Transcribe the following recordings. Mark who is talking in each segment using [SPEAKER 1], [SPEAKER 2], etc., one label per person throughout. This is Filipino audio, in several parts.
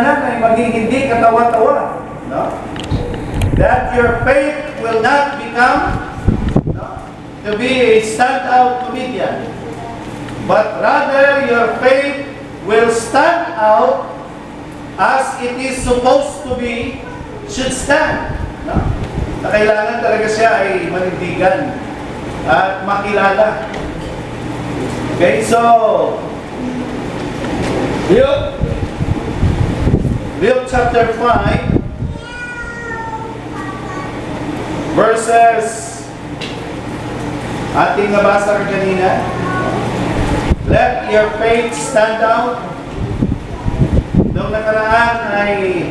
[SPEAKER 1] kasalanan ay maging hindi katawa-tawa. No? That your faith will not become to be a standout comedian, but rather your faith will stand out as it is supposed to be, should stand. No? Na kailangan talaga siya ay manindigan at makilala. Okay, so Luke chapter 5 verses ating nabasa kanina. Let your faith stand out. Noong nakaraan ay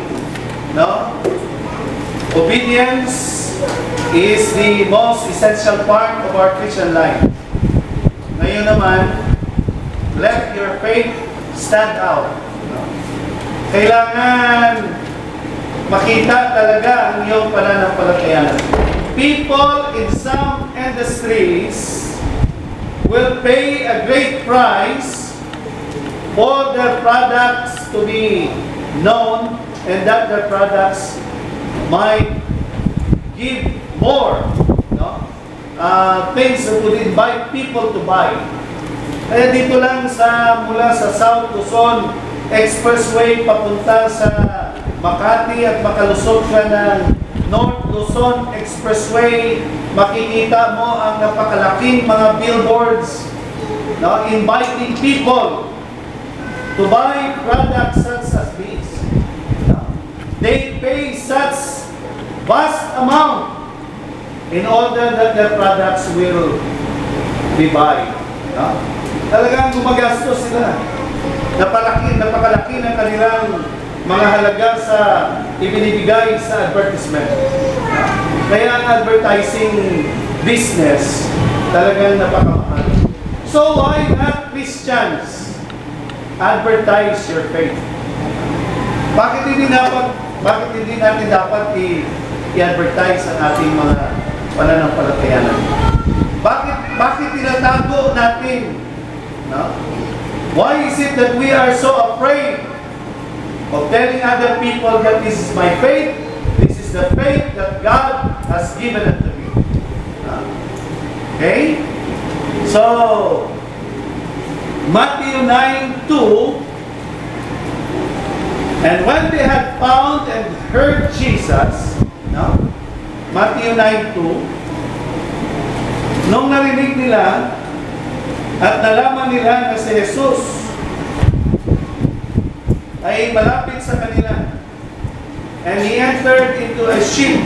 [SPEAKER 1] obedience is the most essential part of our Christian life. Ngayon naman, let your faith stand out. Kailangan makita talaga ang iyong pananampalataya. People in some industries will pay a great price for their products to be known and that their products might give more things that would invite people to buy. Kaya dito lang mula sa South Luzon Expressway papunta sa Makati at makalusot ka ng North Luzon Expressway, makikita mo ang napakalaking mga billboards inviting people to buy products such as these. They pay such vast amount in order that their products will be buy. Talagang gumagastos sila. Napakalaki ng kanilang mga halaga sa ibinibigay sa advertisement. Kaya ang advertising business talagang napakamahal. So why not Christians advertise your faith? Bakit hindi natin dapat i-advertise ang ating mga pananampalatayanan? Bakit tinatago natin? Why is it that we are so afraid of telling other people that this is my faith, this is the faith that God has given unto me? Okay? So, Matthew 9:2, and when they had found and heard Jesus, Matthew 9:2, nung narinig nila at nalaman nila na si Jesus ay malapit sa kanila, and he entered into a ship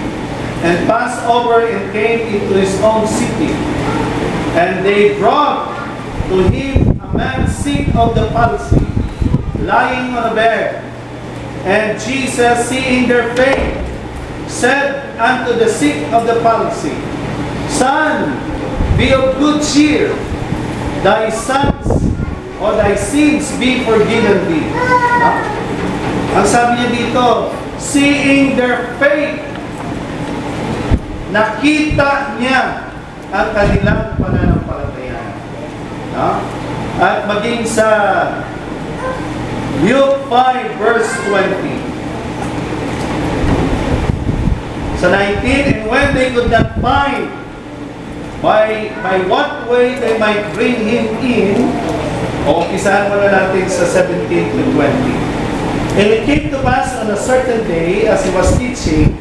[SPEAKER 1] and passed over and came into his own city, and they brought to him a man sick of the palsy, lying on a bed. And Jesus, seeing their faith, said unto the sick of the palsy, Son, be of good cheer, thy sins be forgiven thee. Ang sabi niya dito, seeing their faith, nakita niya ang kanilang pananampalataya. At maging sa Luke 5 verse 20. Sa 19, and when they could not find by what way they might bring him in, o umpisahan muna natin sa 17 to 20. And it came to pass on a certain day, as he was teaching,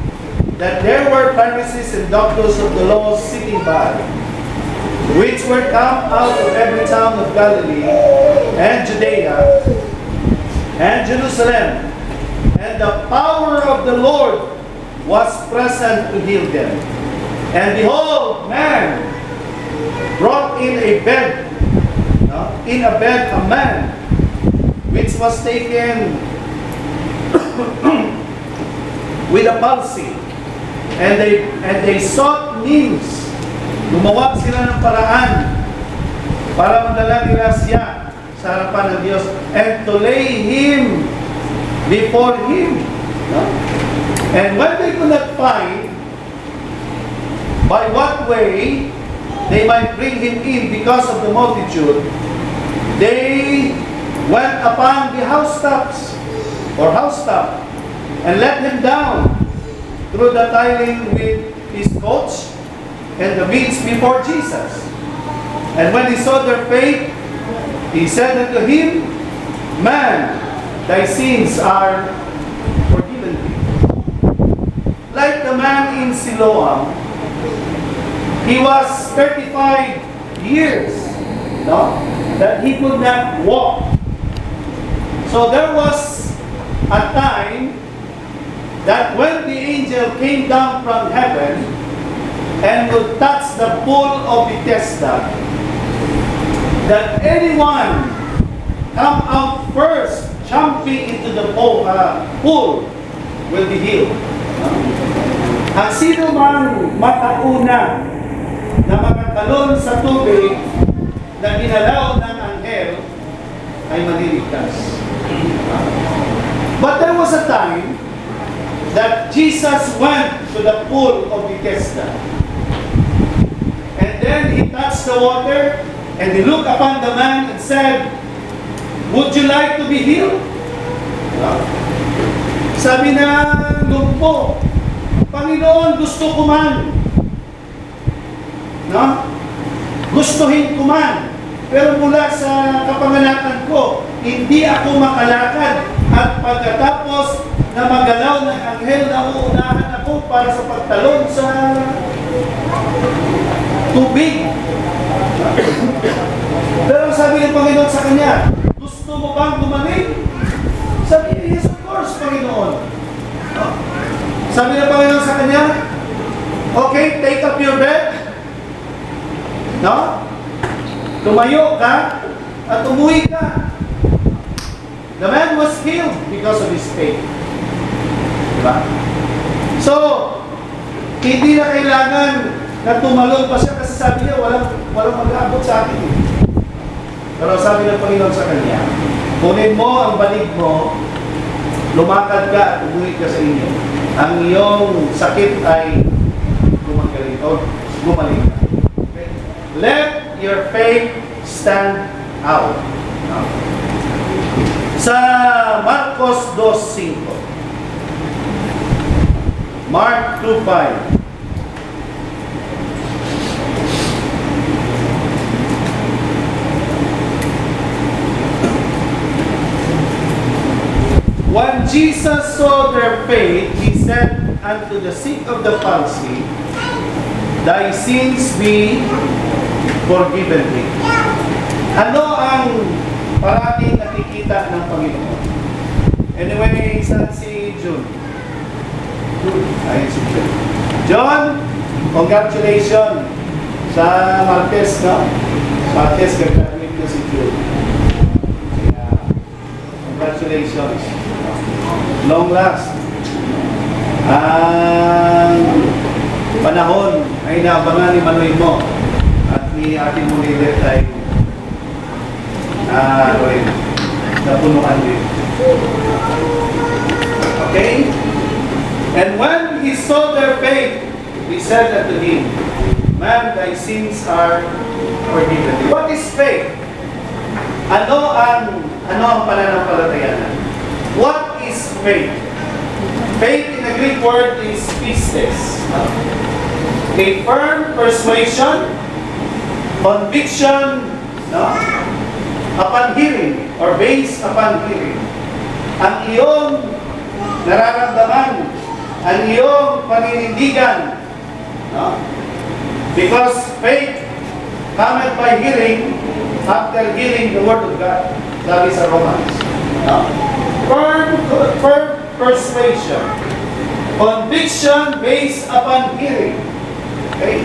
[SPEAKER 1] that there were Pharisees and doctors of the law sitting by, which were come out of every town of Galilee, and Judea, and Jerusalem, and the power of the Lord was present to heal them. And behold, man brought in a bed a man which was taken with a palsy, and they sought means. Gumawa sila ng paraan para madala nila siya sa harapan ng Diyos and to lay him before him. And when they could not find by what way they might bring him in because of the multitude, they went upon the housetops or housetop and let him down through the tiling with his coach and the meats before Jesus. And when he saw their faith, he said unto him, Man, thy sins are forgiven thee. Like the man in Siloam, he was 35 years, no, that he could not walk. So there was a time that when the angel came down from heaven and would touch the pool of Bethesda, that anyone come out first, jumping into the pool will be healed. Ang sino mang matauna na makatalon sa tubig na ginalaw ng anghel ay maliligtas. But there was a time that Jesus went to the pool of Bethesda. And then he touched the water and he looked upon the man and said, Would you like to be healed? Sabi na lumpo, Panginoon, gusto ko man. No? Gustuhin ko man. Pero mula sa kapanganakan ko, hindi ako makalakad. At pagkatapos na magalaw ng anghel na uunahan ako para sa pagtalon sa tubig. Pero sabi ng Panginoon sa kanya, gusto mo bang gumaling? Sabi niya, yes, of course, Panginoon. Sabi ng Panginoon sa kanya, okay, take up your bed. No? Tumayo ka at umuwi ka. The man was healed because of his faith. Diba? So, hindi na kailangan na tumalon pa siya kasi sabi niya, walang mag-aabot sa akin. Pero sabi ng Panginoon sa kanya, kunin mo ang banig mo, lumakad ka at umuwi ka sa inyo. Ang iyong sakit ay gumagaling o gumaling ka. Okay? Let your faith stand out. Sa Marcos 2:5. Mark 2:5. When Jesus saw their faith, he said unto the sick of the palsy, Thy sins be forgiven thee. Ano ang parating nakikita ng Panginoon? Anyway, saan si June? Ayun si June. John, congratulations sa Martes, no? Martes, graduate na si June. Kaya, congratulations. Long last. Ang panahon ay naabangan ni Manoy mo at ni ating Munilet ay napunuan din. Okay? And when he saw their faith, he said unto him, Man, thy sins are forgiven. What is faith? Ano ang pananampalataya? What is faith? Faith in the Greek word is pistes. A firm persuasion, conviction, upon hearing or based upon hearing. Ang iyong nararamdaman, ang iyong paninindigan. Because faith cometh by hearing, after hearing the word of God. Sabi sa Romans. Firm persuasion. Conviction based upon hearing. Okay?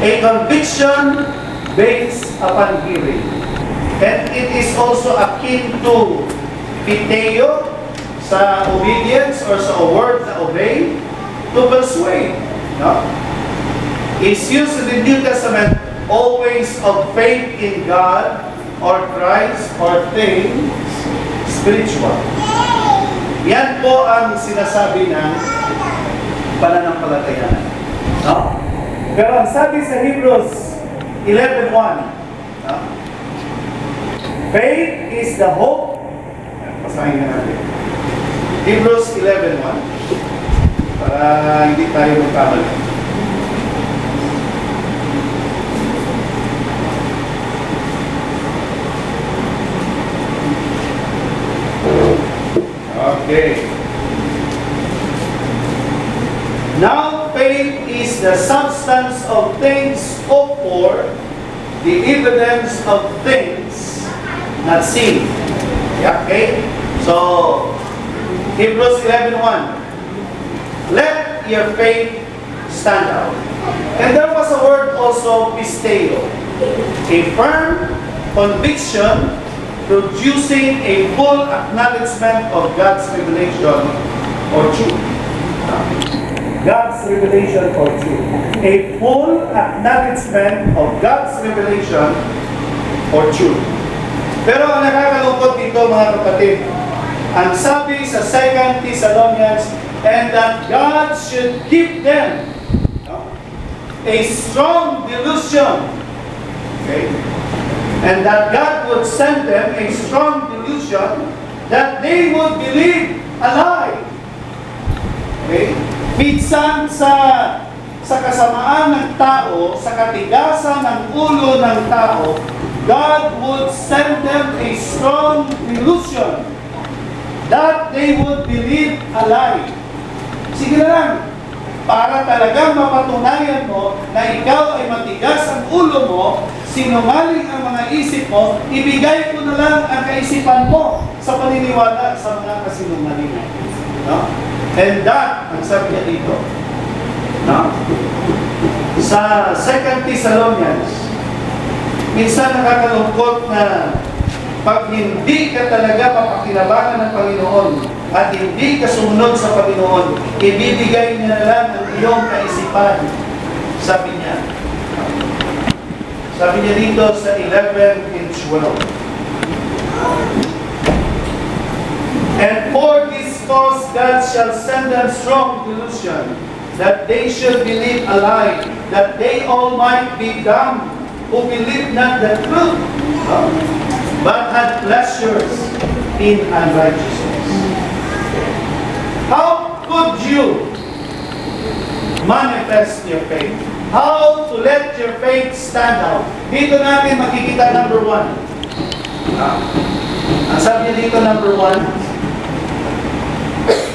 [SPEAKER 1] A conviction based upon hearing. And it is also akin to piteo, sa obedience or sa word na obey, to persuade. Is used in the New Testament always of faith in God or Christ or things spiritual. Yan po ang sinasabi ng pananampalataya. Pero ang sabi sa Hebrews 11:1, faith is the hope. Pasahin na natin. Hebrews 11:1. Para hindi tayo magkamali. Okay. Now faith is the substance of things hoped for, the evidence of things not seen. Yeah, okay? So, Hebrews 11:1. Let your faith stand out. And there was a word also, pisteo, a firm conviction producing a full acknowledgement of God's revelation or truth. God's revelation or truth. A full acknowledgement of God's revelation or truth. Pero ang nakakalungkot dito mga kapatid, ang sabi sa 2 Thessalonians, and that God should give them a strong delusion. Okay? And that God would send them a strong delusion that they would believe a lie. Okay? Minsan sa kasamaan ng tao, sa katigasan ng ulo ng tao, God would send them a strong delusion that they would believe a lie. Sige na lang, para talagang mapatunayan mo na ikaw ay matigas ang ulo mo, sinungaling ang mga isip mo, ibigay ko na lang ang kaisipan mo sa paniniwala sa mga kasinungalingan. No? And that, ang sabi niya dito, no? Sa 2 Thessalonians, minsan nakakalungkot na pag hindi ka talaga papakinabangan ng Panginoon at hindi ka sumunod sa Panginoon, ibibigay niya na lang ang iyong kaisipan. Sabi niya. Sabi niya dito sa 11 and 12. And for this cause God shall send them strong delusion, that they should believe a lie, that they all might be dumb, who believe not the truth, but had pleasures in unrighteousness. How could you manifest your faith? How to let your faith stand out? Dito natin makikita number 1. Ang sabi niya dito number 1,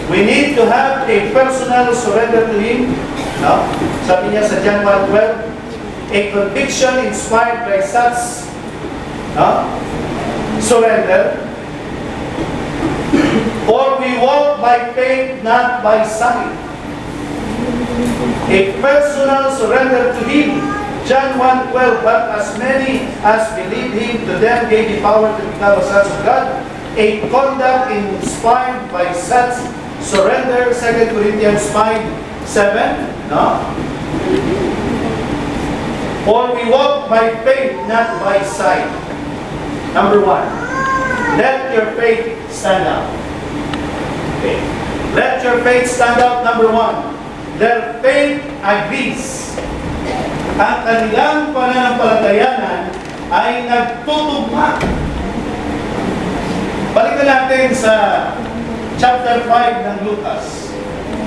[SPEAKER 1] we need to have a personal surrender to Him. No? Sabi niya sa John 1:12, a conviction inspired by such surrender. For we walk by faith, not by sight. A personal surrender to Him. John 1:12, but as many as believe Him, to them gave the power to become the sons of God. A conduct inspired by such surrender. 2 Corinthians 5:7. No? For we walk by faith, not by sight. Number 1, let your faith stand out. Okay. Let your faith stand out. Number 1, their faith agrees. Ang kanilang pananampalatayanan ay nagtutugma. Balikan natin sa chapter 5 ng Lucas.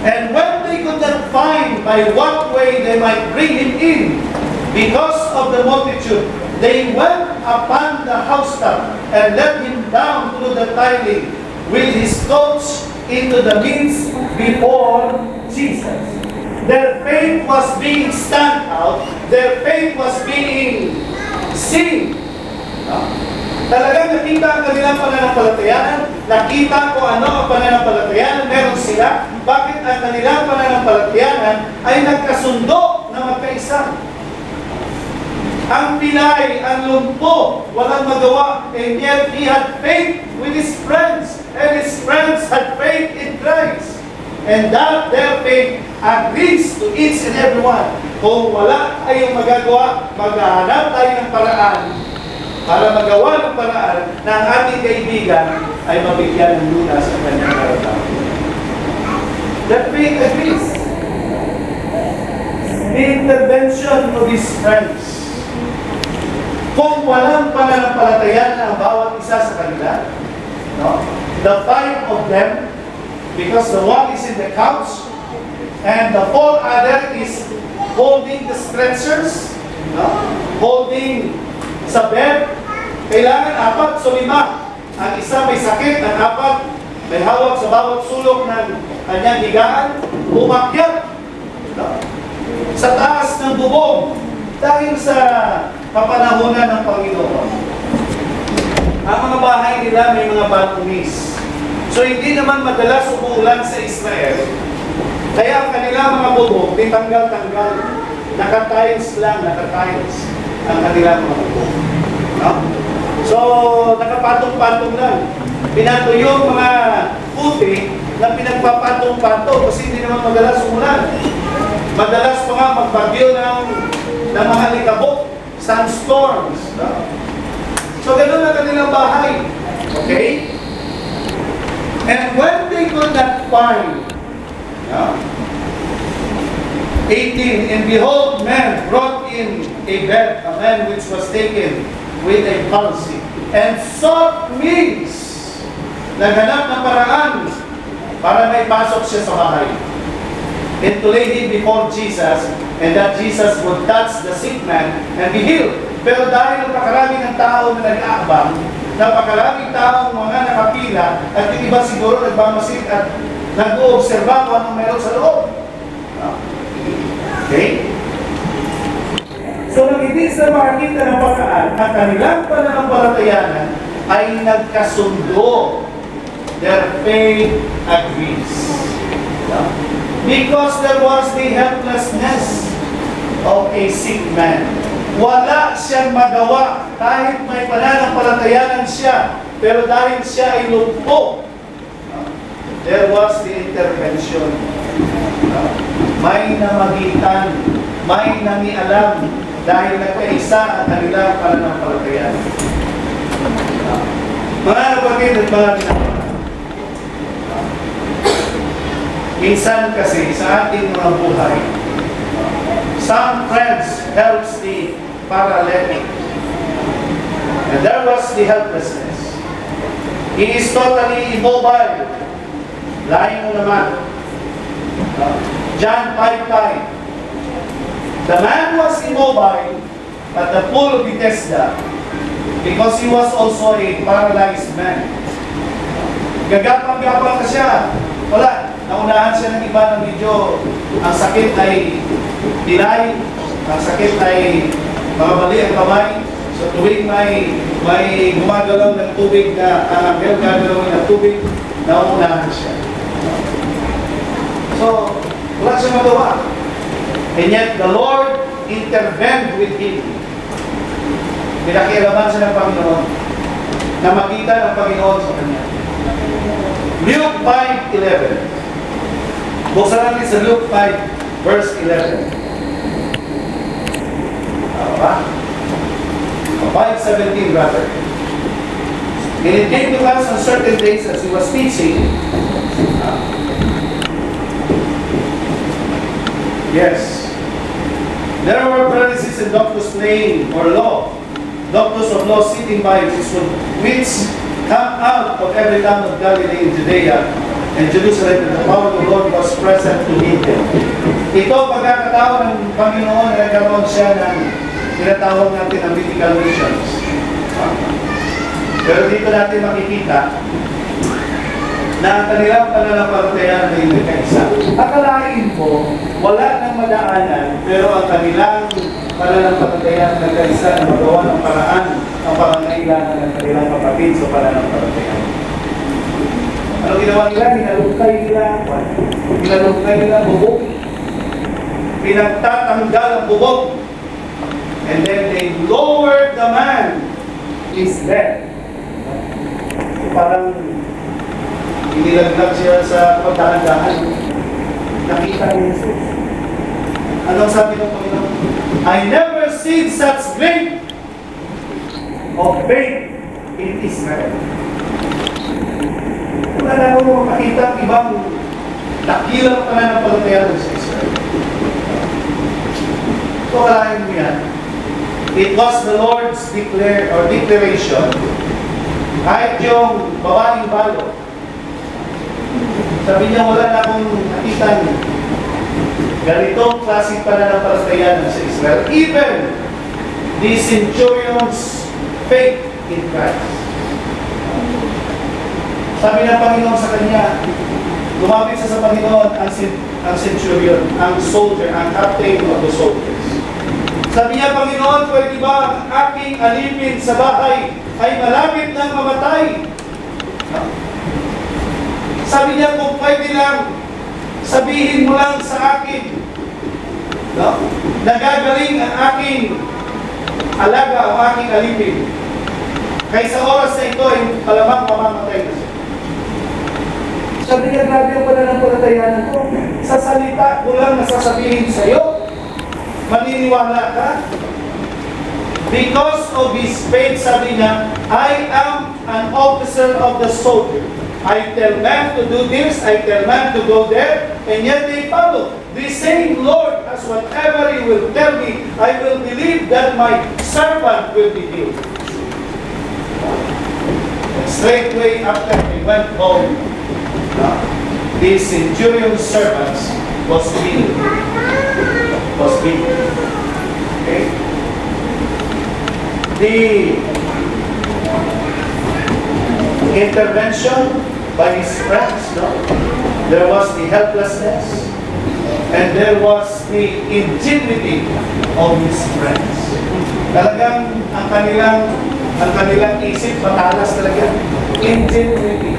[SPEAKER 1] And when they could not find by what way they might bring him in, because of the multitude, they went upon the housetop and let him down through the tiling with his coats into the midst before Jesus. Their faith was being stand out. Their faith was being seen. Talagang nakita ang kanilang pananampalatayanan. Nakita ko ano ang pananampalatayanan meron sila. Bakit ang kanilang pananampalatayanan ay nagkasundo na magkaisa. Ang pilay, ang lumpo, walang magawa, and yet he had faith with his friends, and his friends had faith in Christ. And that their faith agrees to each and every one. Kung wala tayong magagawa, maghahanap tayo ng paraan para magawa ng paraan na ang ating kaibigan ay mabigyan ng lunas sa kanyang karapatan. That faith agrees. The intervention of his friends. Kung walang pananampalatayan ang bawat isa sa kanila, no? The 5 of them, Because the one is in the couch, and the four other is holding the stretchers, no? Holding sa bed. Kailangan apat, so lima. Ang isa may sakit, ang apat may hawak sa bawat sulok ng kanyang higaan, umakyat, no? Sa taas ng bubong dahil sa kapanahunan ng Panginoon. Ang mga bahay nila may mga balconies. So hindi naman madalas umuulan sa Israel. Kaya ang kanilang mga bubong, di tanggal-tanggal. Naka-tiles lang, naka-tiles ang kanilang mga bubong. No? So, nakapatong-patong lang. Pinato yung mga puti na pinagpapatong-patong kasi hindi naman madalas umulan. Madalas pa nga magbagyo ng mga likabok, sandstorms. No? So, ganun ang kanilang bahay. Okay? And when they could not find, 18, and behold, men brought in a bed, a man which was taken with a palsy, and sought means, naghanap ng paraan para may pasok siya sa bahay, and to lay him before Jesus, and that Jesus would touch the sick man and be healed. Pero dahil napakarami ng tao na nag-aabang, napakaraming taong mga nakapila, at yung iba siguro nagbamasid at nag-oobserba kung anong meron sa loob. Okay? So, nang hindi sila makakita ng pagkaan, ang kanilang pananampalatayanan ay nagkasundo. Their faith agrees. Because there was the helplessness of a sick man. Wala siyang magawa kahit may pananampalatayanan siya, pero dahil siya ay lumpo, there was the intervention. May namagitan, may nangialam dahil nagkaisa ang kanilang pananampalatayanan. Mga kapatid at mga ginagawa, minsan kasi sa ating mga buhay, some friends helps the paralytic. And there was the helplessness. He is totally immobile. Lying mo naman. John 5:5. The man was immobile at the pool of Bethesda because he was also a paralyzed man. Gagapang-gapang ka siya. Wala. Naunahan siya ng iba ng medyo ang sakit ay dilay, ang sakit ay mga mali ang kamay. So tuwing may gumagalaw ng tubig na anghel gagalawin ng tubig, naunahan siya. So, wala siya magawa. And yet, the Lord intervened with him. Pinakialaman siya ng Panginoon na makita ng Panginoon sa kanya. Luke 5:11. Buksan natin sa Luke 5, verse 11. Ba? 5:17 rather. And it came to pass on certain days as he was teaching. Yes. There were Pharisees and doctors playing or law. Doctors of law sitting by which come out of every town of Galilee and Judea and Jerusalem, and the power of the Lord was present to meet them. Ito pagkakataon ng Panginoon na nagkaroon siya ng tinatawag natin ang mythical visions. Pero dito natin makikita na ang kanilang pananampalataya ay nagkaisa. Akalain mo, wala nang madaanan, pero ang kanilang pananampalataya nagkaisa na magawa ng paraan ang pangangailangan ng kanilang kapatid sa pananampalataya. Ano ginawa nila? Hinalukay nila bubog. Pinagtatanggal ang bubog. And then they lowered the man. He's dead. Parang inilaglag siya sa pagdahan-dahan. Nakita ni Jesus. Anong sabi ng Panginoon? I never seen such great of faith in Israel. Wala na ako makakita ang ibang dakilang pananampalataya sa Israel. So, kalahin mo yan. It was the Lord's declaration. Kahit yung babaeng balo, Sabi niya, wala na akong nakitang ganitong klaseng pananampalataya sa Israel. Even the centurion's faith in Christ. Sabi ng Panginoon sa kanya, lumapit sa Panginoon ang centurion, ang soldier, ang captain of the soldiers. Sabi niya, Panginoon, pwede ba ang aking alipin sa bahay ay malapit ng mamatay? Sabi niya, kung pwede lang, sabihin mo lang sa akin, nagagaling ang aking alaga o aking alipin. Kaya sa oras na ito, ay malamang mamamatay na siya. Sabi niya, grabe ang pananampalatayanan ko. Sa salita ko lang nasasabihin sa iyo, maniniwala ka? Because of his faith, sabi niya, I am an officer of the soldier. I tell men to do this, I tell men to go there, and yet they follow. The same Lord, as whatever He will tell me, I will believe that my servant will be healed. Straightway after he went home, the centurion's servants was healed. Okay? The intervention by his friends, there was the helplessness, and there was the ingenuity of his friends. Talagang ang kanilang isip matalas talaga. Ingenuity.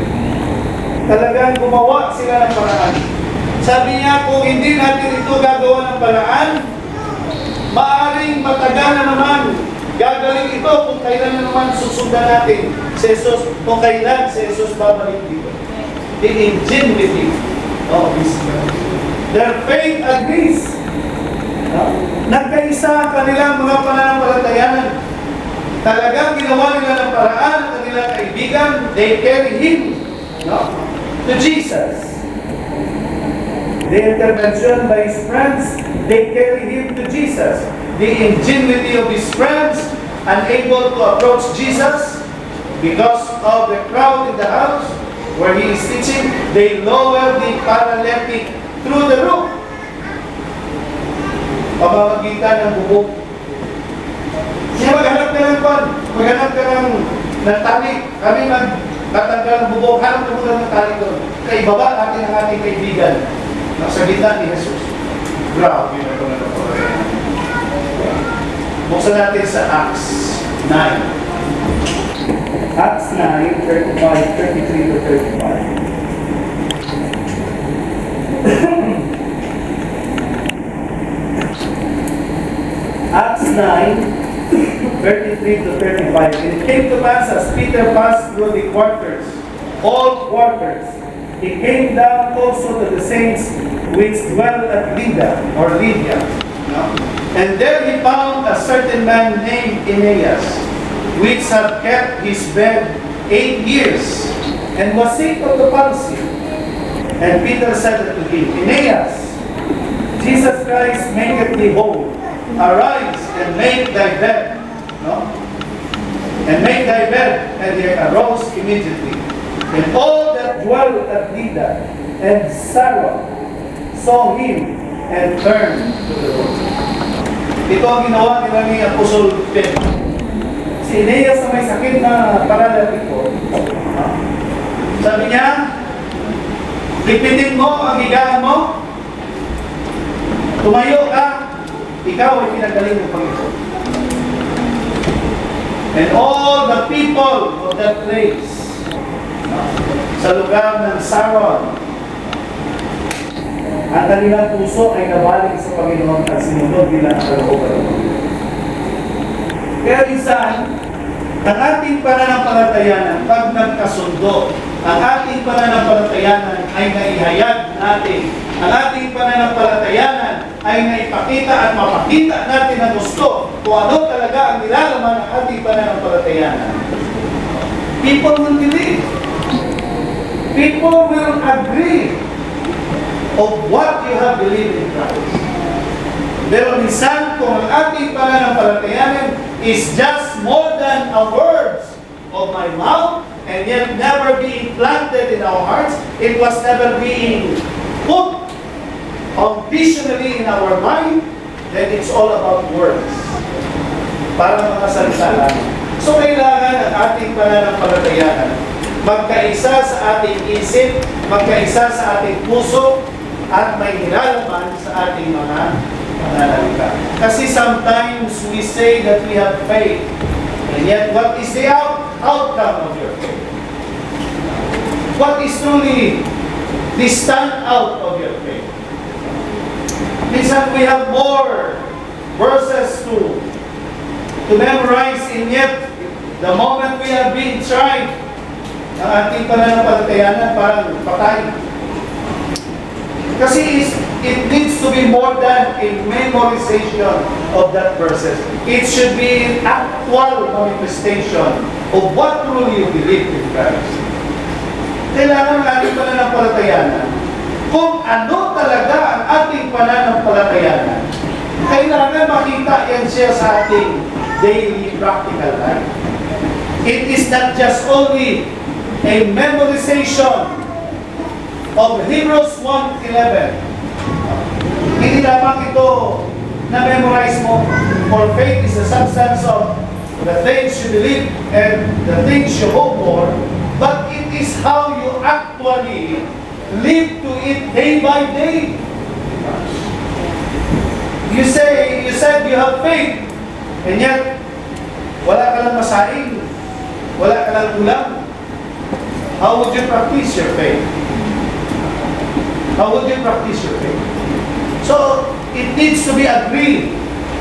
[SPEAKER 1] Talagang gumawa sila ng paraan. Sabi niya, kung hindi natin ito gagawa ng paraan, maaaring matagal na naman. Gagaling ito kung kailan na naman susundan natin si Jesus, kung kailan si Jesus babalik dito. The ingenuity of his friends. Their faith agrees. Nagkaisa ang kanilang mga pananampalatayanan. Talagang ginawa nila ng paraan ang kanilang kaibigan. They carry him to Jesus. The intervention by his friends, they carry him to Jesus. The ingenuity of his friends, unable to approach Jesus because of the crowd in the house where he is teaching, they lower the paralytic through the roof. Pamamagitan ng bubog. Siya maghanap ka ng pan, maghanap ka ng tali. Kami magtatanggal ng bubog, hanap ka muna ng tali doon. Kaya ibaba natin ang ating kaibigan. Nasa gitna ni Jesus. Grabe na ito na ito. Buksan natin sa Acts 9. Acts 9, 33 to 35. Acts 9, 33 to 35. And it came to pass as Peter passed through the quarters, all quarters, he came down also to the saints which dwell at Lydia. And there he found a certain man named Aeneas, which had kept his bed 8 years, and was sick of the palsy. And Peter said unto him, Aeneas, Jesus Christ maketh thee whole. Arise and make thy bed. And make thy bed. And he arose immediately. And all that dwell at Lydda and Saron saw him and turned to the Lord. Ito ang ginawa nila ni Apostol Pedro. Si Aeneas na may sakit na paralytiko, sabi niya, lipitin mo ang higaan mo, tumayo ka, ikaw ay pinagaling ng Panginoon. And all the people of that place, sa lugar ng Saron, ang kanilang puso ay nabalik sa Panginoon at sinunod nila ang kalooban. Kaya minsan, ang ating pananampalatayanan, pag nagkasundo, ang ating pananampalatayanan ay naihayag natin. Ang ating pananampalatayanan ay naipakita at mapakita natin ang gusto kung ano talaga ang nilalaman ng ating pananampalatayanan. People will believe. People will agree of what you have believed in Christ. Pero minsan, kung ang ating pananampalatayanan is just more than a words of my mouth and yet never being planted in our hearts. It was never being put foundationally in our mind. Then it's all about words. Para mga salita lang. So kailangan ang ating pananampalatayaan magkaisa sa ating isip, magkaisa sa ating puso, at may nilalaman sa ating mga pananalita. Kasi sometimes we say that we have faith, and yet what is the outcome of your faith? What is truly the stand out of your faith? Minsan we have more verses to memorize, and yet the moment we have been tried, ang ating pananampalatayaan parang patay. Kasi it needs to be more than a memorization of that verses. It should be an actual manifestation of what truly you believe in Christ. Kailangan ang ating pananampalatayaan, kung ano talaga ang ating pananampalatayaan, kailangan makita yan siya sa ating daily practical life. It is not just only a memorization of Hebrews 1:11. Hindi lamang ito na-memorize mo, for faith is the substance of the things you believe and the things you hope for, but it is how you actually live to it day by day. You said you have faith, and yet wala ka lang masaing, wala ka lang ulam. How would you practice your faith? How would you practice your faith? So, it needs to be agreed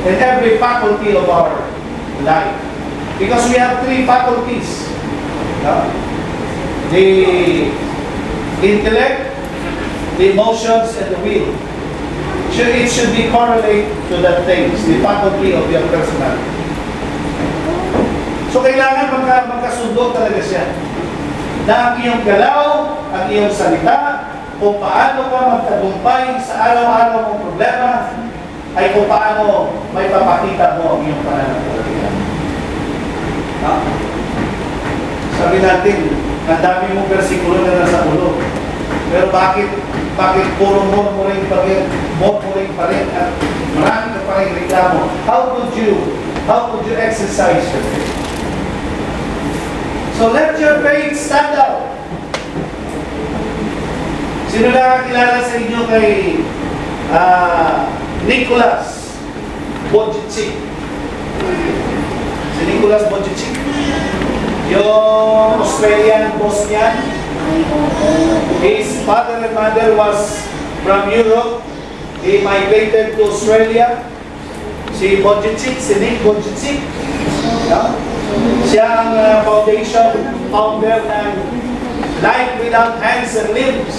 [SPEAKER 1] in every faculty of our life. Because we have three faculties. The intellect, the emotions, and the will. It should be correlate to the things, the faculty of your personality. So, kailangan magkasundo talaga siya. Na ang iyong galaw, ang iyong salita, kung paano ka magtagumpay sa araw-araw mong problema, ay kung paano may papakita mo ang iyong pananampalataya. Sabi natin, ang dami mong bersikulo na nasa ulo. Pero bakit puro murmuring pa rin at marami ka pa rin reklamo? How could you exercise your faith? So let your faith stand out. Sino nakakilala sa inyo kay Nicholas Bojic? Si Nicholas Bojic, yung Australian boss niya. His father and mother was from Europe. He migrated to Australia. Si Bojic, si Nick Bojic. Siya ang founder ng Life Without Hands and Limbs.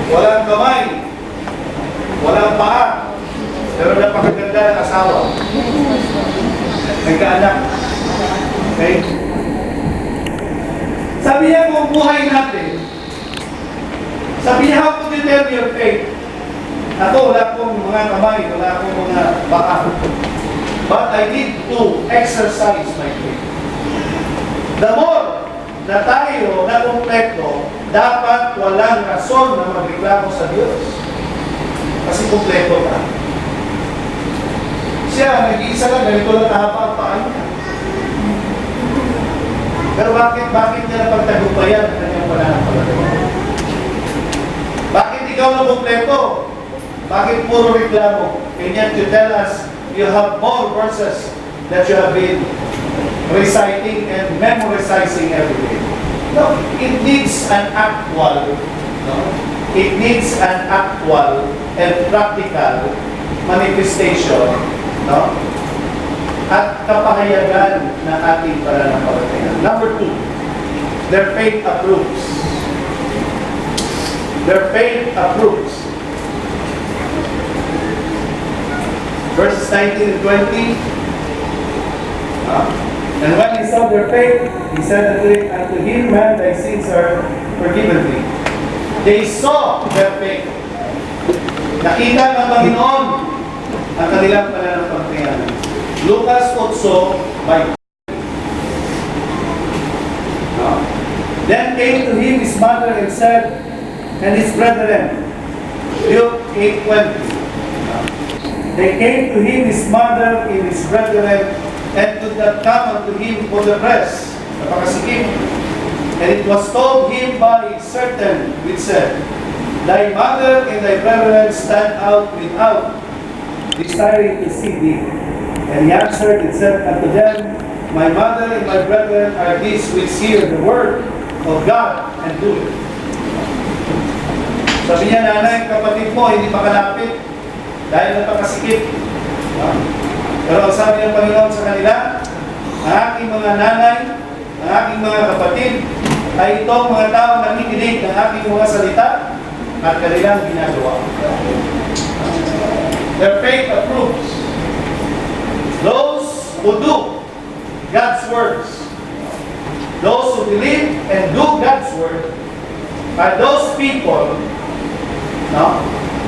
[SPEAKER 1] Walang kamay, walang paa, pero napakaganda ng asawa. Nagkaanak. Okay? Sabi niya kung buhay natin, sabi niya, how could you tell your faith? Ako, wala akong mga kamay, wala akong mga paa. But I need to exercise my faith. The more na tayo na kumpleto, dapat walang rason na magreklamo sa Diyos. Kasi kumpleto ka. Siya, nag-iisa lang, ganito lang kahaba ang paan niya. Pero bakit niya napagtagumpayan ang kanyang pananampalataya? Bakit ikaw na kumpleto? Bakit puro reklamo? And yet you tell us, you have more verses that you have been reciting and memorizing every day. No, it needs an actual, it needs an actual and practical manifestation, at kapahayagan ng ating pananampalataya. Number 2, their faith approves. Their faith approves. Verses 19 and 20. And when he saw their faith, he said unto him, Man, thy sins are forgiven thee. They saw their faith. Nakita ng Panginoon ang kanilang pananampalataya. Lucas 8:5. Then came to him his mother and said, and his brethren. Luke 8:20. They came to him his mother and his brethren, and could not come unto him for the breast. Napakasikip. And it was told him by certain which said, Thy mother and thy brethren stand out without, desiring to see thee. And he answered and said unto them, My mother and my brethren are these which hear the word of God and do it. Sabi niya, nanay, kapatid mo, hindi makalapit dahil napakasikip. Pero ang sabi ng Panginoon sa kanila, ang aking mga nanay, ang aking mga kapatid, ay itong mga tao nakikinig ng aking mga salita at kanilang ginagawa. Their faith approves those who do God's words. Those who believe and do God's word are those people, no,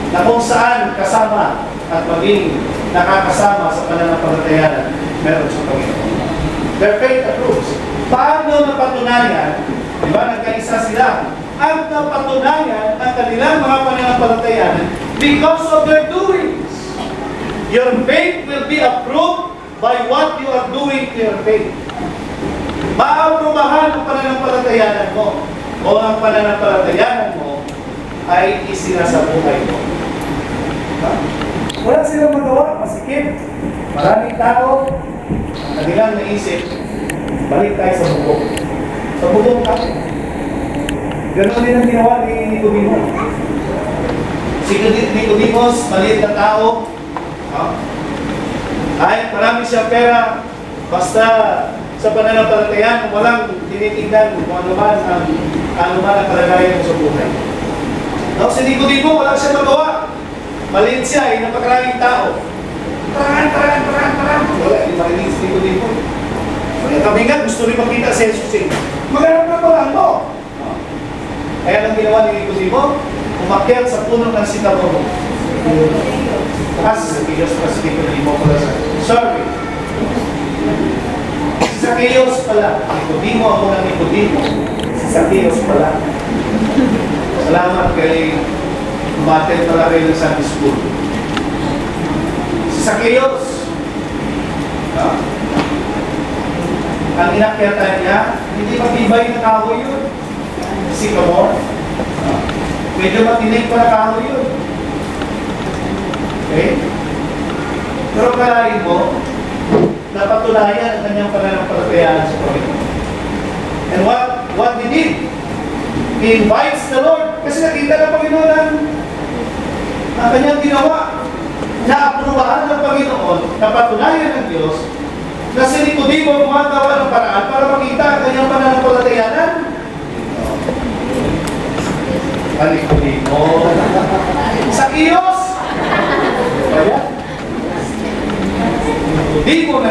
[SPEAKER 1] na kung saan kasama at maging nakakasama sa pananampalataya meron sa Panginoon. Their faith approves. Paano napatunayan? Di ba, nagkaisa sila? Ang napatunayan ang kanilang mga pananampalataya because of their doings. Your faith will be approved by what you are doing to your faith. Maaprubahan ang pananampalatayanan mo o ang pananampalatayanan mo ay isinasabuhay mo. Wala silang magawa, masikip. Maraming tao, ang kanilang naisip, balik tayo sa bubong. Sa bubong tayo. Ganon din ang ginawa ni Nicodemo. Si Nicodemos, maliit na tao, kahit marami siyang pera, basta sa pananampalataya, walang tinitingnan kung ano man ang kalagayan sa buhay. No, si Nicodemo, wala siyang magawa. Maliit siya, ay napakaraming tao. Taran. Wala, hindi marinig si Nicodemo. Kami nga, gusto rin makita si Jesus. Maghanap na parang mo. Kaya ang ginawa ni Nicodemo, umakyat sa puno ng sinagogo. Kasi sa Diyos pa si Nicodemo pala sa sorry. Si Zacchaeus pala. Nicodemo ako ng Nicodemo. Si Zacchaeus pala. Salamat kay umaten pala kayo ng Sunday School. Si Zacchaeus. Ang inakyatan niya, hindi matibay na kahoy yun. Si Kamor. Medyo matinig pa na kahoy yun. Okay? Pero kalahin mo, napatunayan ang kanyang pananampalataya sa Panginoon. And what he did, he invites the Lord. Kasi nakita ng Panginoon ang kanyang ginawa. Naaprubahan ng Panginoon, napatunayan ng Diyos, na si Nicodemo gumagawa ng paraan para makita ang kanyang pananampalatayanan. Nicodemo. Zacchaeus! Kaya?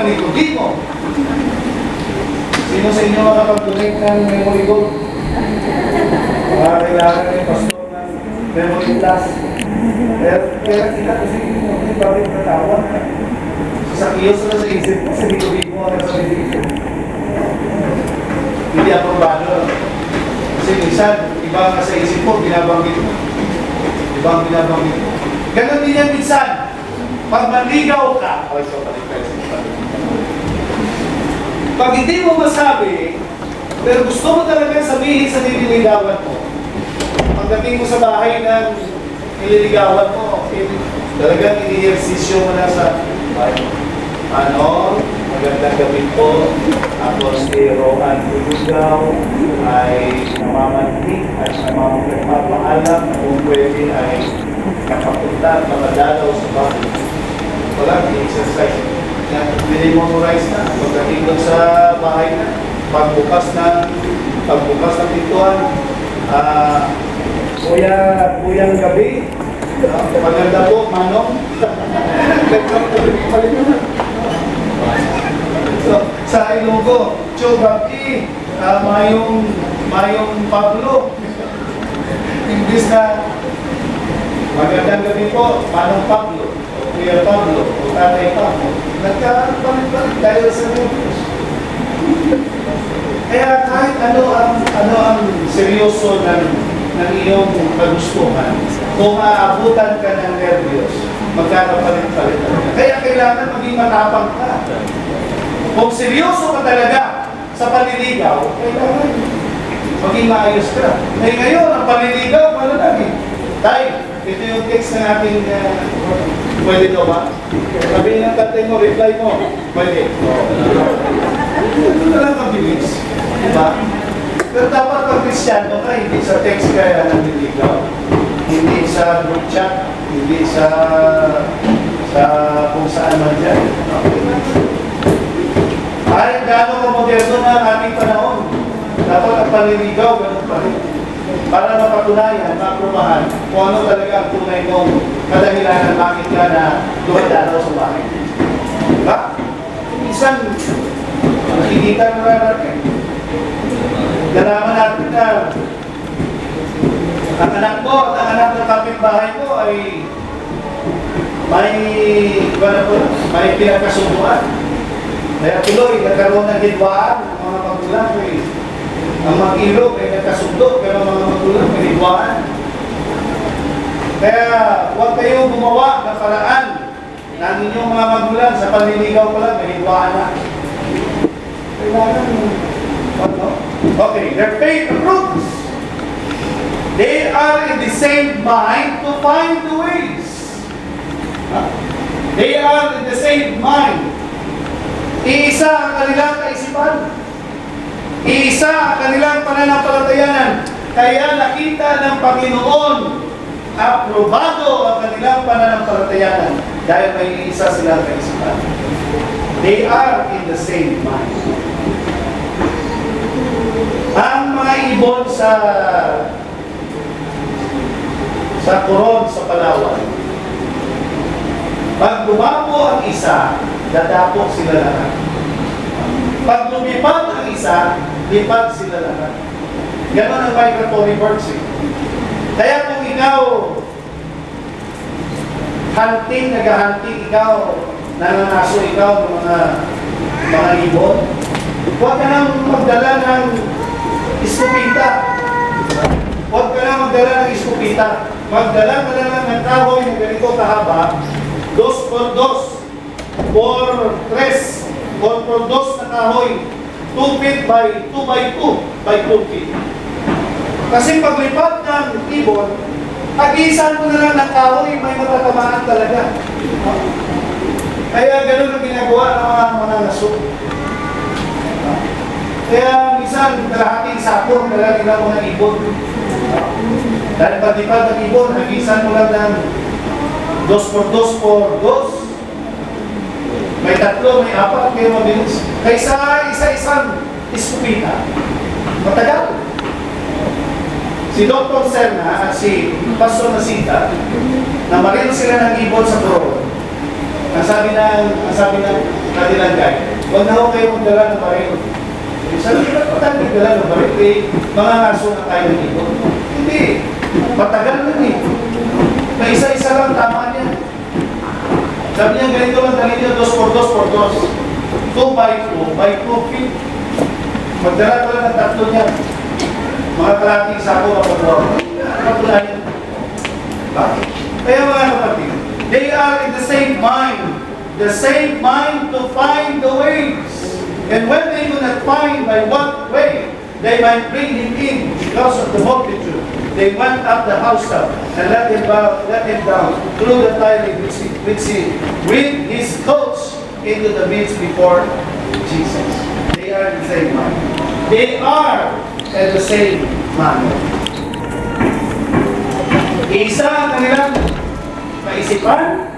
[SPEAKER 1] Nicodemo. Sino sa inyo makapag-donate ng memory gold? Kailangan ng pastor ng memory class. Kaya sila kasi hindi bakit natawan. Sa Zacchaeus na sa isip mo, sa Nicodemo ang nasa isip. Hindi aprobado. Kasi minsan, iba nga sa isip mo, binabanggit mo. Ibang binabanggit mo. Ganon din yan minsan. Pag manligaw ka, pag hindi mo masabi, pero gusto mo talaga sabihin sa nililigawan mo, pagdating mo sa bahay ng nililigawan mo, talagang ini-ersisyo mo na sa bahay. Magandang gabi po. Ako si Roan Poyugao ay namamantik at namamagpapaalam na kung pwede ay nakapunta at makadalaw sa bahay. Walang exercise. Minimorize na. Pagdating doon sa bahay na, pagbukas ng pintuan, Kuyang gabi. Maganda po, Manong. So, sa Ilogo, Chogaki, Mayong Pablo. Imbis na magandang gabi po, Manong Pablo, o Kuya Pablo, o Tatay Pablo. Nagkakapalit-palit dahil sa Diyos. Kaya kahit ano ang seryoso ng iyong kagustuhan, kung aabutan ka ng nervyos, magkakapalit-palit talaga. Kaya kailangan maging matapang ka. Kung seryoso ka talaga sa panliligaw, kailangan maging maayos ka. Eh ngayon, ang panliligaw, ano lagi? Tay, ito yung text ng ating, pwede daw ba? Sabihin ng tatay mo, reply mo, pwede. Ito na lang ang bilis. Diba? Pero dapat pag Kristyano ka, hindi sa text kaya nanliligaw. Hindi sa group chat, hindi sa kung saan man dyan. Kahit gaano ka moderno na ang ating panahon, dapat ang panliligaw, ganun pa rin. Para mapatunayan, maprubahan kung ano talaga ang tunay mong kadahilanan bakit ka na dumadalaw sa bahay. Diba? Minsan, nakikita na natin. Nalaman natin na ang anak mo at ang anak ng kapitbahay mo ay may pinagkasunduan. Kaya tuloy, nagkaroon ng hidwaan ng mga magulang. Ang mag-ilog ay nagkasundo, pero mga magulang may hidwaan. Kaya huwag kayong gumawa ng paraan ng inyong mga magulang sa panliligaw ko lang, may hidwaan na. Kailangan ano? Okay, their faith approves. They are in the same mind to find the ways. They are in the same mind. Iisa ang kanilang kaisipan. Iisa ang kanilang pananampalatayanan. Kaya nakita ng Panginoon, aprobado ang kanilang pananampalatayanan dahil may iisa silang kaisipan. They are in the same mind. Ang mga ibon sa Coron, sa Palawan, pag lumabo ang isa, dadapok sila lahat. Pag lumipad ang isa, lipad sila lahat. Ganon ang migratory birds eh. Kaya kung ikaw nag-hunting ikaw, nananaso ikaw ng mga ibon, huwag ka nang magdala ng iskupita. Huwag ka nang magdala ng iskupita. Magdala ka lang ng kahoy na ganito kahaba, 2 por 2, 4 por 2 na kahoy, 2 feet by 2 by 2 by 2 feet. Kasi paglipat ng ibon, agisan mo na lang ng kahoy, may matatamaan talaga. Kaya ganun ang ginagawa ng mga naso. Kaya minsan, kalahating sapon, kailangan nila mga ibon. Dahil pag-lipad ng ibon, agisan mo lang ng 2 por 2 por 2. May 3, may 4, kaya mabilis. Kaysa isa-isang iskupita. Matagal. Si Dr. Serna at si Pastor Nasita, na marino sila ng ibon sa Roan. Ang sabi ng kanilang guide, huwag na ako kayo magdala ng marino. Sabi nila, ba't tayo magdala ng marino? Mga ngaso na tayo ng ibon. Hindi. Matagal nun eh. May isa-isa lang, tama niya. Sabi niya, ganito lang dali niya, 2 por 2 por 2. 2 by 2 by 2 feet. Magdala ko lang ng 3 niya. Mga kalating sako kapag kapulayan. Bakit? Kaya mga kapatid, they are in the same mind. The same mind to find the ways. And when they do not find by what way, they might bring him in because of the multitude. They went up the housetop and let him down through the tiling with his coats into the midst before Jesus. They are in the same mind. They are at the same manner. Isa ang kanilang kaisipan,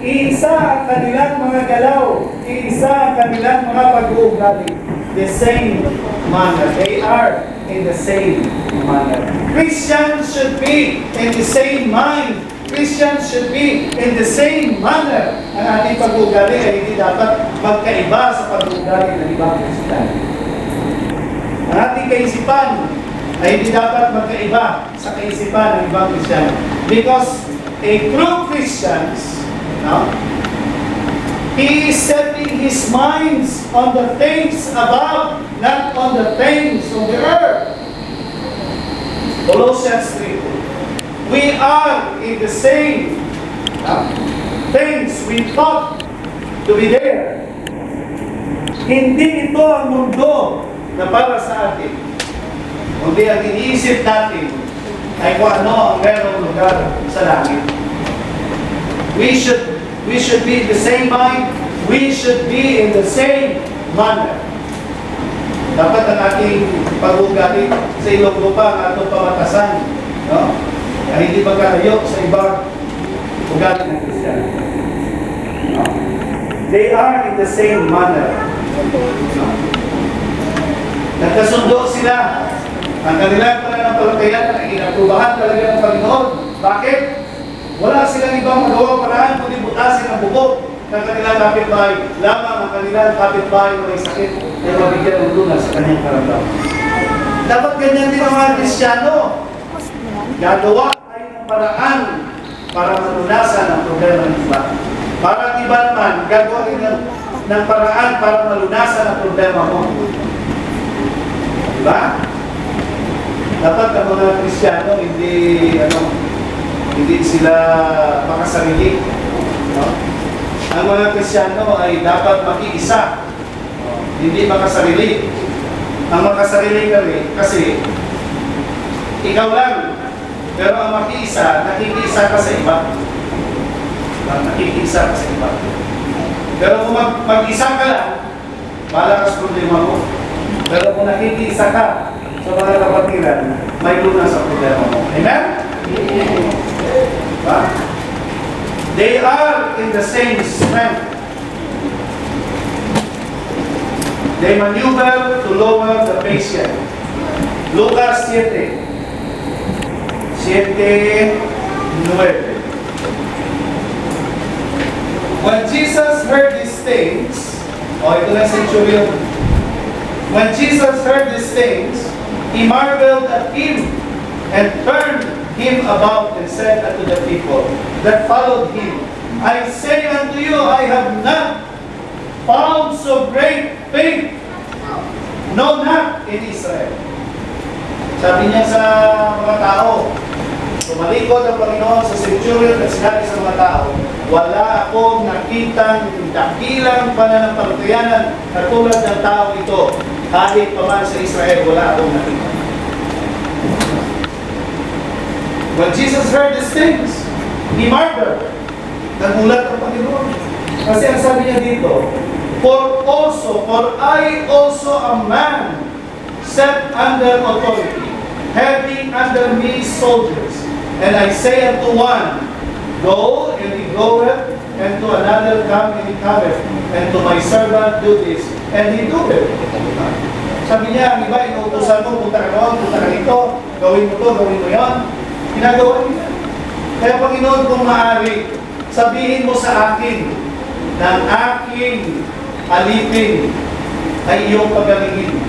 [SPEAKER 1] isa ang kanilang mga galaw, isa ang kanilang mga pag-uugali. The same manner. They are in the same manner. Christians should be in the same mind. Christians should be in the same manner. Ang ating pag-uugali ay hindi dapat magkaiba sa pag-uugali ng ibang Kristiyan. Ang ating kaisipan ay hindi dapat magkaiba sa kaisipan ng ibang Kristiyan. Because a true Christian, he is setting his minds on the things above not on the things of the earth. Colossians 3. We are in the same things we thought to be there. Hindi ito ang mundo na para sa atin. Kundi ang iniisip natin ay kung ano ang merong lugar sa langit. We should be in the same mind. We should be in the same manner. Dapat ang ating pag-ugali sa ilong lupa ang atong pamatasan. No? Ay hindi magkalayo sa ibang ugali ng Kristiyan. No? They are in the same manner. No? Nagkasundo sila. Ang kanilang pananampalataya ay inaprubahan talaga ng Panginoon. Bakit? Wala silang ibang magawang paraan kundi butasin ang bubog ng kanilang kapitbahay. Lamang ang kanilang kapitbahay na may sakit ay mabigyan ng lunas sa kanyang karamdaman. Dapat ganyan din ang mga Kristiyano. Gagawa ay ng paraan para malunasan ang problema ng iba. Para ang iba naman, gagawa din ng paraan para malunasan ang problema mo. Diba? Dapat ang mga Kristiyano hindi sila makasarili. No? Ang mga Kristiyano ay dapat makiisa. Hindi makasarili. Ang makasarili kasi ikaw lang. Pero ang makiisa, nakikiisa ka sa iba. Nakikiisa ka sa iba. Pero kung mag-isa ka lang, malakas problema mo. Pero kung nakikiisa ka sa mga kapatiran, may lunas sa problema mo. Amen? They are in the same strength. They maneuver to lower the patient. Lucas 7:9. When Jesus heard these things, ito na centurion. When Jesus heard these things, he marveled at him and turned him about and said unto the people that followed him, I say unto you, I have not found so great faith, no, not in Israel. Sabi niya sa mga tao, tumalikod ang Panginoon sa centurion at sinabi sa mga tao, wala akong nakitang dakilang pananampalataya katulad ng tao ito. Kahit pa man sa Israel, wala akong nakita. When Jesus heard these things, he marveled. Nagulat ang Panginoon. Kasi ang sabi niya dito, For I also a man set under authority, having under me soldiers. And I say unto one, Go, and he goeth, and to another, Come, and he cometh, and to my servant, Do this, and he doeth. Sabi niya, ang iba, inuutosan mo, punta ka noon, punta ka dito, gawin mo to, gawin mo yan. Ginagawa niya. Kaya Panginoon, kung maaari, sabihin mo sa akin, ng aking alipin ay iyong pagalingin.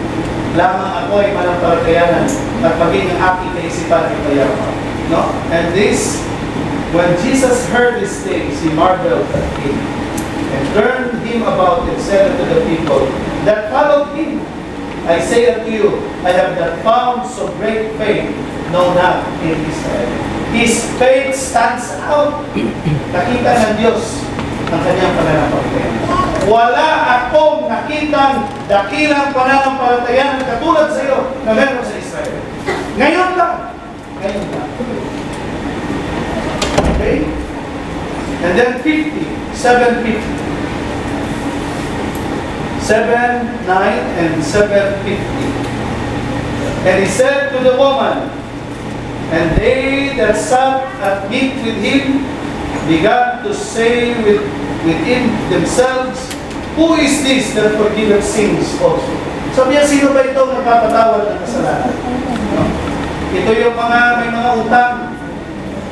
[SPEAKER 1] Lamang ako ay manampalataya at maging ang aking kaisipan ay payaman. No? And this, when Jesus heard these things, he marveled at him and turned him about and said unto the people that followed him, I say unto you, I have not found so great faith, no, not in Israel. His faith stands out. Nakita ng Diyos ang kanyang pananampalataya. Wala akong nakitang dakilang pananampalataya na katulad sa iyo na meron sa Israel. Ngayon lang. Ngayon lang. Okay? And then 7:50. 7:9 and 7:50. And he said to the woman, and they that sat at meat with him began to say within themselves, Who is this that forgiveth sins also? Sabi niya, sino ba ito nagpapatawad ng kasalanan? No? Ito yung may mga utang.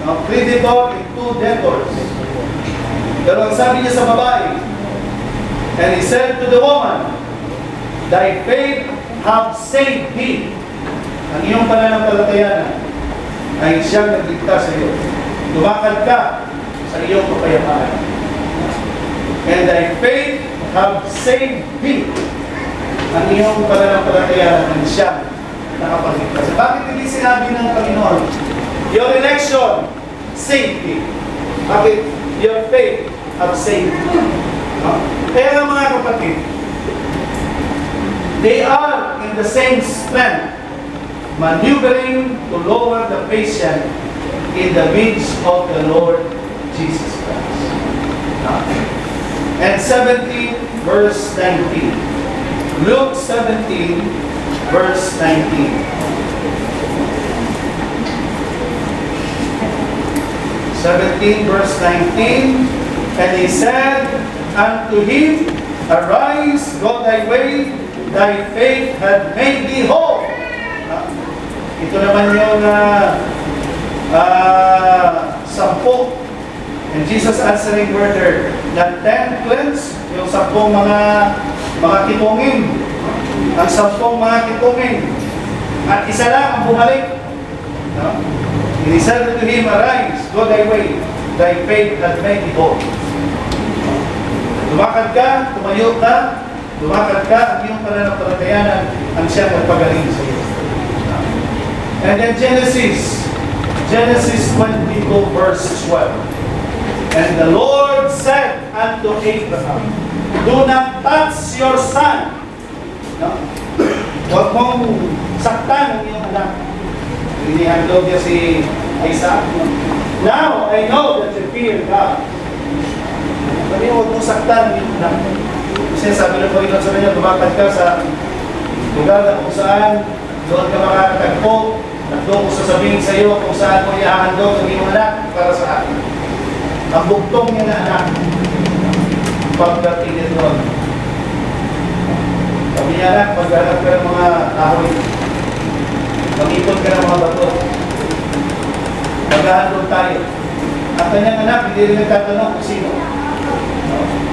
[SPEAKER 1] No? Creditor and 2 debtors. Pero ang sabi niya sa babae, and he said to the woman, Thy faith hath saved thee. Ang iyong pananampalataya ay siyang nagligtas sa iyo. Lumakad ka sa iyong kapayapaan. And thy faith have saved thee. ang iyong pananampalataya ng siya nakapagligtas. Bakit hindi sinabi ng Panginoon, your election, safety. Bakit? Your faith have saved you. Kaya nga mga kapatid, they are in the same strength, maneuvering to lower the patient in the midst of the Lord Jesus Christ. And 17 verse 19. Luke 17 verse 19. 17 verse 19. And he said unto him, arise, go thy way, thy faith hath made thee whole. Ito naman yung 10. And Jesus answering word that 10 cleansed, yung 10 mga kitungin. Ang 10 mga kitungin. At isa lang ang bumalik. And he said to him, arise, go thy way, thy faith hath made thee whole. Lumakad ka, tumayo ka, lumakad ka, ang iyong pananampalataya ang siyang nagpagaling sa iyo. And then Genesis 22 verse 12. And the Lord said unto Abraham, do not touch your son. Huwag mong saktan ang iyong anak. Inihandog niya si Isaac. Now I know that you fear God. Sabi niya, huwag mong saktan ang iyong anak. Kasi sabi ng Panginoon sa kanya, lumakad ka sa lugar na kung saan doon ka makakatagpo at doon ko sasabihin sa iyo kung saan mo iahandog ang iyong anak para sa akin. Ang bugtong niya na anak pagdatingin doon. Sabi niya, anak, paghanap ka ng mga kahoy, mag-ipon ka ng mga bato, maghahandog tayo. Ang kanyang anak, hindi rin nagtatanong kung sino.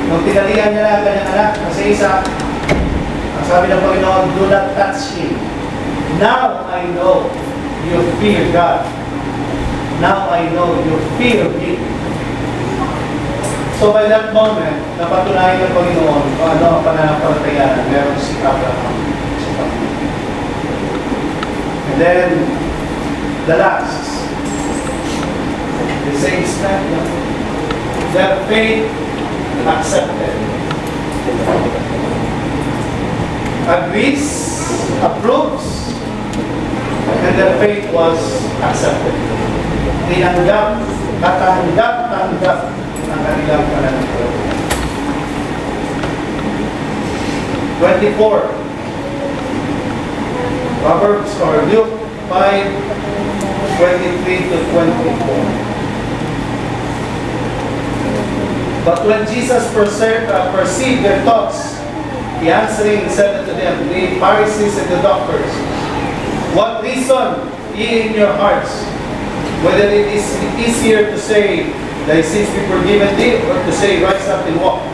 [SPEAKER 1] Nung tinalihan niya na ang kanyang anak, kasi isa, ang sabi ng Panginoon, do not touch him. Now I know you fear God. Now I know you fear me. So by that moment, napatunayan ng Panginoon kung ano ang pananampalataya na meron si Abraham. And then, the last, the same statement, their faith accepted. Agrees, approves, and their faith was accepted. Tinanggap, katanggap-tanggap ang kanilang pananampalataya. 24. Proverbs or Luke 5:23 to 24. But when Jesus perceived their thoughts, he answering said unto them, the Pharisees and the doctors, what reason ye in your hearts, whether it is easier to say, thy sins be forgiven thee, or to say, rise up and walk?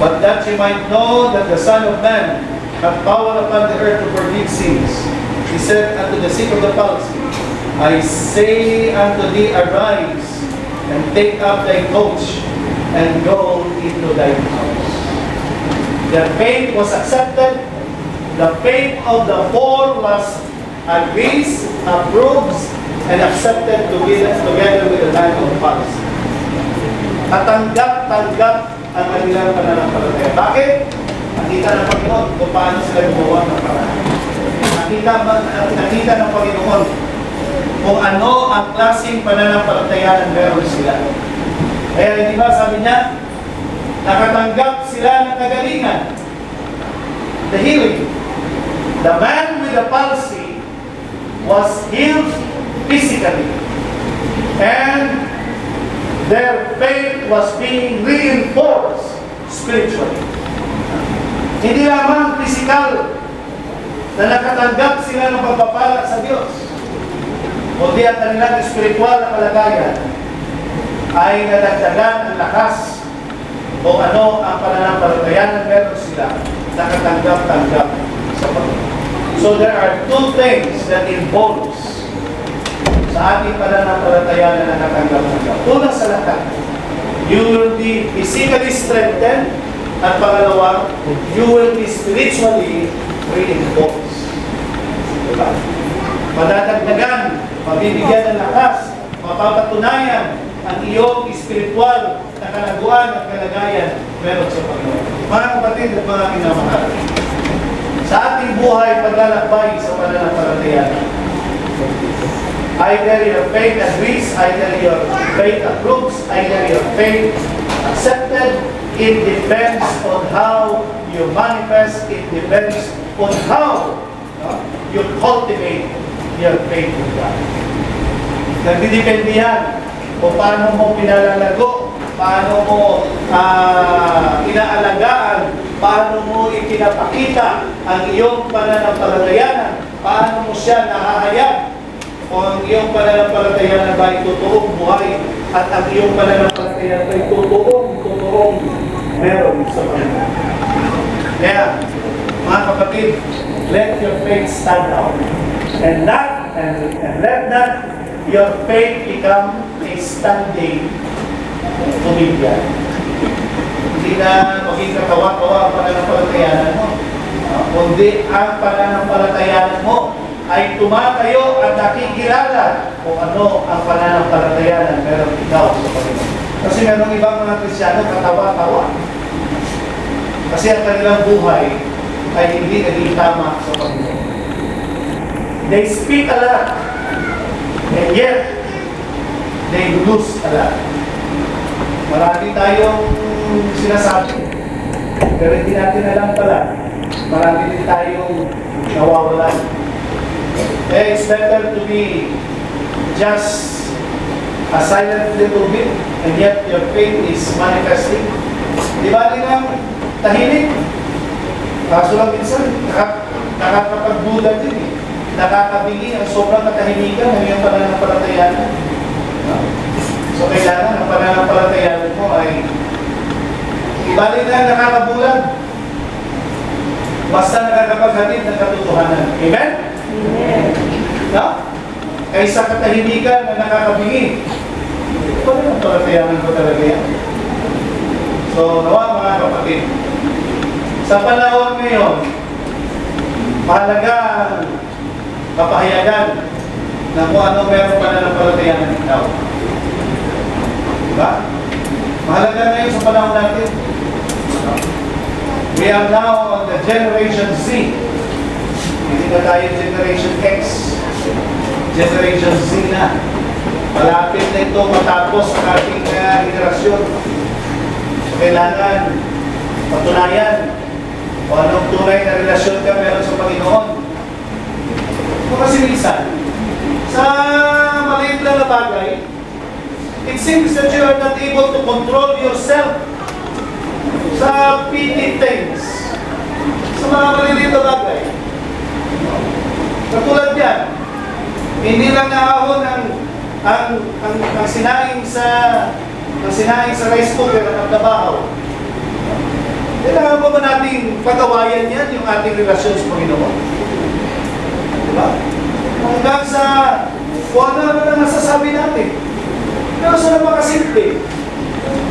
[SPEAKER 1] But that ye might know that the Son of Man hath power upon the earth to forgive sins. He said unto the sick of the palsy, I say unto thee, arise, and take up thy couch, and go into thy house. Their faith was accepted. The faith of the poor was agrees, approves, and accepted together with the man of palsy. Katanggap-tanggap ang kanilang pananampalataya. Bakit? Nakita ng Panginoon kung paano sila gumawa ng paraan. Nakita ng Panginoon kung ano ang klaseng pananampalataya ng meron sila. Kaya hindi ba sabi niya, nakatanggap sila ng kagalingan. The healing. The man with the palsy was healed physically. And their faith was being reinforced spiritually. Hindi lamang physical na nakatanggap sila ng pagpapala sa Diyos, kundi ang kanilang spiritual na kalagayan ay nadagdagan ang lakas o ano ang pananampalataya na meron sila nakatanggap-tanggap sa Panginoon. So there are two things that involves sa ating pananampalataya na nakatanggap-tanggap. Una sa lahat, you will be physically strengthened At pangalawa, you will be spiritually reinforced. Diba? Madadagdagan, mabibigyan ng lakas, mapapatunayan ang iyong spiritual na kalaguan at kalagayan meron sa Panginoon. Mga kapatid at mga minamahal, sa ating buhay paglalakbay sa pananampalataya, either your faith agrees, either your faith approves, either your faith accepted, it depends on how you manifest, it depends on how you cultivate your faith with God. Nagdidepende yan kung paano mo pinalalago, paano mo inaalagaan, paano mo ipinapakita ang iyong pananampalatayanan, paano mo siya nahahayag, kung ang iyong pananampalatayanan ba ay totoong buhay at ang iyong pananampalatayanan ay totoong meron sa Panginoon. Kaya, mga kapatid, let your faith stand out. And let not your faith become a standing tumibyan. Hindi na maging katawa-tawa ang pananampalatayanan mo. Kundi ang pananampalatayanan mo ay tumatayo at nakikilala kung ano ang pananampalatayanan meron ikaw sa Panginoon. Kasi merong ibang mga Kristiyano katawa-tawa. Kasi ang kanilang buhay ay hindi naging tama sa Panginoon. They speak a lot, and yet they lose a lot. Marami tayong sinasabi, pero hindi natin alam pala. Marami din tayong nawawalan. It's better to be just a silent little bit, and yet your faith is manifesting. Di ba nilang tahimik? Kaso lang minsan, nakakapagduda din eh. Nakakabingi ang sobrang katahimikan ng iyong pananampalatayanan. So kailangan ang pananampalatayanan mo ay ibalik na nakakabulag. Basta nakakapaghatid ng katotohanan. Amen? Amen. No? Kaysa katahimikan na nakakabingi. Pananampalatayanan ko talaga yan. So nawa mga kapatid, sa panahon ngayon, mahalaga kapahayagan na kung ano meron pananampalatayanan ng tao. Diba? Mahalaga ngayon sa panahon natin. We are now on the Generation Z. Hindi na tayo Generation X. Generation Z na. Malapit na ito matapos ang ating generasyon. So, kailangan patunayan kung anong tunay na relasyon ka meron sa Panginoon. Kasi minsan, sa maliit lang na bagay, it seems that you are not able to control yourself sa petty things. Sa mga maliit na bagay. Katulad yan, hindi lang naahon ang sinaing sa rice cooker at nabahaw. Kailangan pa ba natin pagawayan yan yung ating relasyon sa Panginoon? Diba? Hanggang sa kung ano na masasabi natin. Pero sa napakasimple,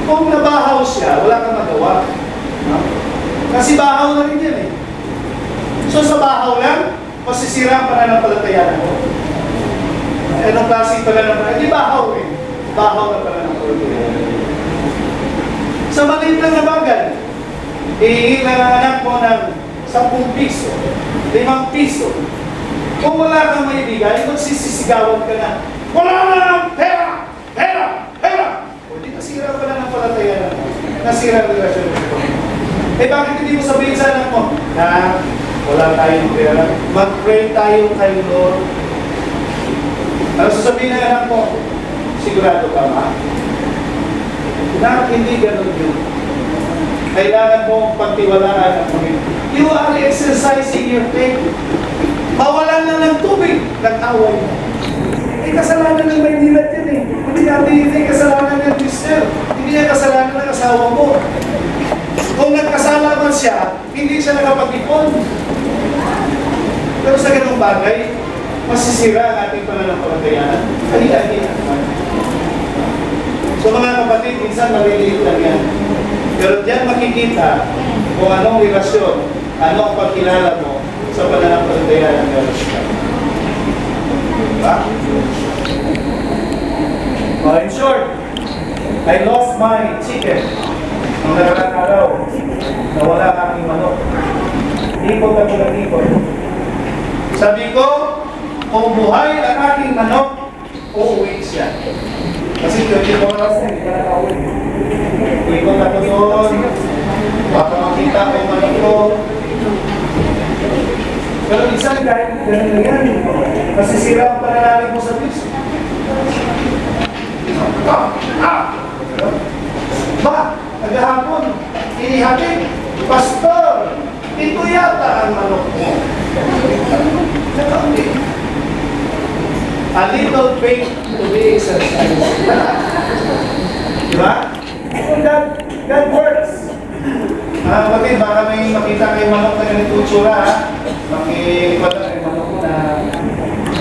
[SPEAKER 1] kung nabahaw siya, wala kang magawa. Kasi bahaw na rin yan eh. So sa bahaw lang, masisira ang pananampalatayanan mo. Anong klase pananampalatayanan? Hindi bahaw eh. Bahaw na pananampalatayanan. Sa maliit lang na bagay, ihingi lang ang anak mo ng 10 piso, 5 piso. Kung wala kang maibigay, magsisisigawan ka na. Wala na ng pera! Pera! Pera! O di nasira ka na ng palatayanan mo. Nasira ang relasyon mo. Eh bakit hindi mo sabihin sa anak mo, na wala tayong pera, mag-pray tayo kay Lord. Ano sasabihin ng anak mo? Sigurado ka ma? Hindi ganun yun. Kailangan mong pagtiwalaan ang Panginoon. You are exercising your faith. Mawalan lang ng tubig, nag-away mo. Eh, kasalanan ng Maynilad yan eh. Hindi natin hindi kasalanan ng Mister. Hindi niya kasalanan ng asawa mo. Kung nagkasala man siya, hindi siya nakapag-ipon. Pero sa ganung bagay, masisira ang ating pananampalatayanan. Kali-kali. So mga kapatid, minsan maliliit lang yan. Pero diyan makikita kung anong relasyon, ano ang pagkilala mo sa pananampalataya ng Diyos. Diba? In short, I lost my chicken. Ang nakarang araw, nawala ang aking manok. Ikot ako ng ikot. Sabi ko, kung buhay ang aking manok, uuwi siya. Kasi 24 hours na, hindi ka nakauwi. Ikot ako doon, baka makita ko manok ko. Pero isang kahit ganun na yan, masisira ang pananalig mo sa Diyos. Ba? Naghahapon, inihatid, Pastor, ito yata ang manok mo. A little faith to be exercised. Diba? That works. Bakit? Baka may makita kayo manok na ganito tsura, ha? Makikita kayo manok mo na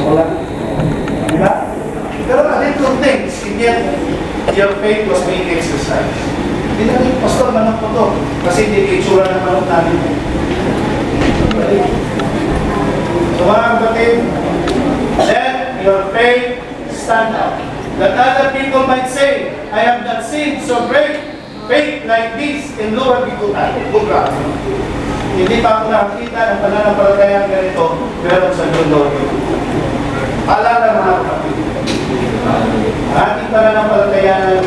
[SPEAKER 1] wala. Diba? Pero a little things, and yet your faith was being exercised. Hindi na rin, Pastor, manok ko to. Kasi hindi itsura ng manok namin. So mga kapatid, let your faith stand up. That other people might say, I have not seen so great faith like this in Lord Poyugao. Hindi pa ako nakakita ng pananampalatayang ganito, pero sa Lord. Alala mga kapatid. Ating pananampalatayaan,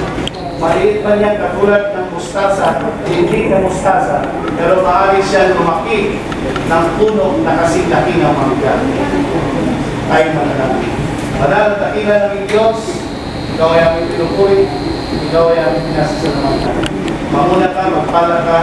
[SPEAKER 1] maliit man yan katulad ng mustasa, hindi na mustasa, pero maaari siya lumaki ng puno na kasing laki ng mangga. Ay mananapin. Manal, dakilan ng Diyos, ikaw ay aming pinupuri, ikaw ay aming pinasa sa naman. Mamuna ka, magpala ka,